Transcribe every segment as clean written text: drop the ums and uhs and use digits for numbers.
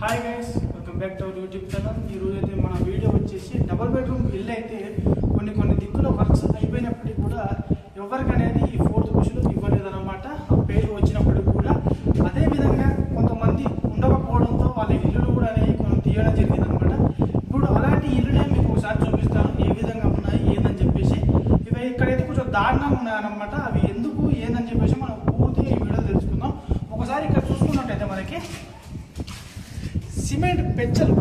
Hi guys, welcome back to our YouTube channel. ఈరోజు అయితే మన వీడియో వచ్చేసి డబుల్ బెడ్రూమ్ ఇల్లు అయితే కొన్ని దిక్కుల వర్క్స్ అయిపోయినప్పటికీ కూడా ఎవరికనేది ఈ ఫోర్త్ పుష్లు ఇవ్వలేదన్నమాట. ఆ పేరు వచ్చినప్పటికి కూడా అదేవిధంగా కొంతమంది ఉండకపోవడంతో వాళ్ళ ఇల్లులు కూడా అనేవి కొంచెం తీయడం జరిగిందనమాట. ఇప్పుడు అలాంటి ఇల్లునే మీకు ఒకసారి చూపిస్తాను ఏ విధంగా ఉన్నాయి ఏందని చెప్పేసి. ఇవి ఇక్కడైతే కొంచెం దారుణంగా ఉన్నాయన్నమాట. అవి ఎందుకు ఏందని చెప్పేసి మనం పూర్తిగా ఈ వీడియో తెలుసుకుందాం. ఒకసారి ఇక్కడ చూసుకున్నట్టయితే మనకి సిమెంట్ పెచ్చలు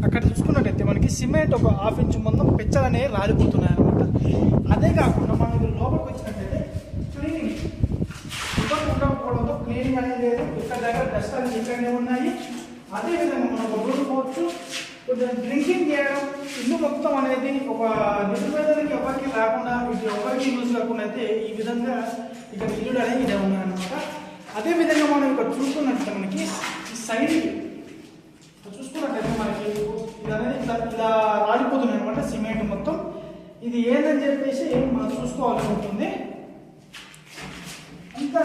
అక్కడ చూసుకున్నట్టయితే మనకి సిమెంట్ ఒక హాఫ్ ఇంచ్ మొత్తం పెచ్చలు అనేవి రాలిపోతున్నాయి అనమాట. అదే కాకుండా మనం లోపలికి వచ్చినట్టయితే క్లీనింగ్ ఉండకపోవడంతో క్లీనింగ్ అనేది లేదు. ఇక్కడ దగ్గర డస్ట్ అనేది ఇక్కడనే ఉన్నాయి. అదేవిధంగా మనం ఒక రూమ్ పోవచ్చు, కొంచెం డ్రింకింగ్ చేయడం, ఇల్లు మొత్తం అనేది ఒక నిరుపేదలకి ఎవరికి రాకుండా ఇటు ఎవరికి యూజ్ కాకుండా అయితే ఈ విధంగా ఇక్కడ ఇల్లు అనేది ఇదే ఉన్నాయన్నమాట. అదేవిధంగా మనం ఇక్కడ చూసుకున్నట్టు మనకి ఈ సైడ్ చూసుకున్నట్టయితే మనకి ఇది అనేది ఇలా రాలిపోతుంది అనమాట. సిమెంట్ మొత్తం ఇది ఏందని చెప్పేసి మనం చూసుకోవాల్సి ఉంటుంది. అంత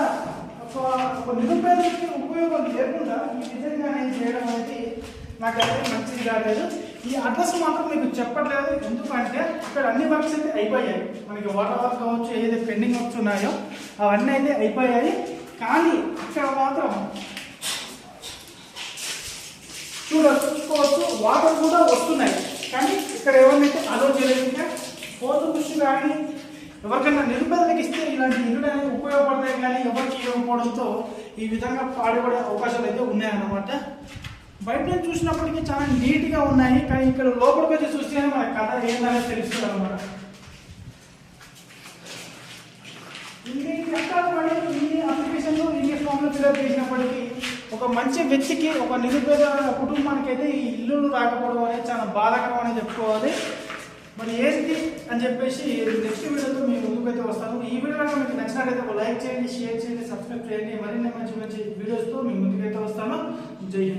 ఒక నిరుపేదలకి ఉపయోగం లేకుండా ఈ విధంగా అనేది చేయడం అనేది నాకైతే మంచిది కాలేదు. ఈ అడ్రస్ మాత్రం మీకు చెప్పట్లేదు, ఎందుకంటే ఇక్కడ అన్ని వర్క్స్ అయితే అయిపోయాయి. మనకి వాటర్ వర్క్ కావచ్చు, ఏదైతే పెండింగ్ వర్క్స్ ఉన్నాయో అవన్నీ అయితే అయిపోయాయి. కానీ ఇక్కడ మాత్రం చూసుకోవచ్చు, వాటర్ కూడా వస్తున్నాయి. కానీ ఇక్కడ ఎవరినైతే అలో చేయలేదు. ఇంకా ఫోర్త్ పుష్ కానీ ఎవరికైనా నిరుపేదలకు ఇస్తే ఇలాంటి ఇల్లు అనేది ఉపయోగపడతాయి. కానీ ఎవరికి ఇవ్వకపోవడంతో ఈ విధంగా పాడుపడే అవకాశాలు అయితే ఉన్నాయన్నమాట. బయట నుంచి చూసినప్పటికీ చాలా నీట్గా ఉన్నాయి. కానీ ఇక్కడ లోపలికి వచ్చి చూస్తేనే మన కథ ఏందనేది తెలుస్తుంది అనమాట. ఇన్ని కష్టాలు ఇన్ని అప్లికేషన్లు ఇన్ని ఫామ్లు ఫిల్అప్ చేసినప్పటికీ ఒక మంచి వ్యక్తికి, ఒక నిరుపేద కుటుంబానికి అయితే ఈ ఇల్లులు రాకపోవడం అనేది చాలా బాధాకరం అని చెప్పుకోవాలి. మరి ఏంటి అని చెప్పేసి నెక్స్ట్ వీడియోతో మీ ముందుకైతే వస్తాను. ఈ వీడియో మీకు నచ్చినట్లయితే ఒక లైక్ చేయండి, షేర్ చేయండి, సబ్స్క్రైబ్ చేయండి. మరిన్ని మంచి మంచి వీడియోస్తో మీ ముందుకైతే వస్తాను. జై హింద్.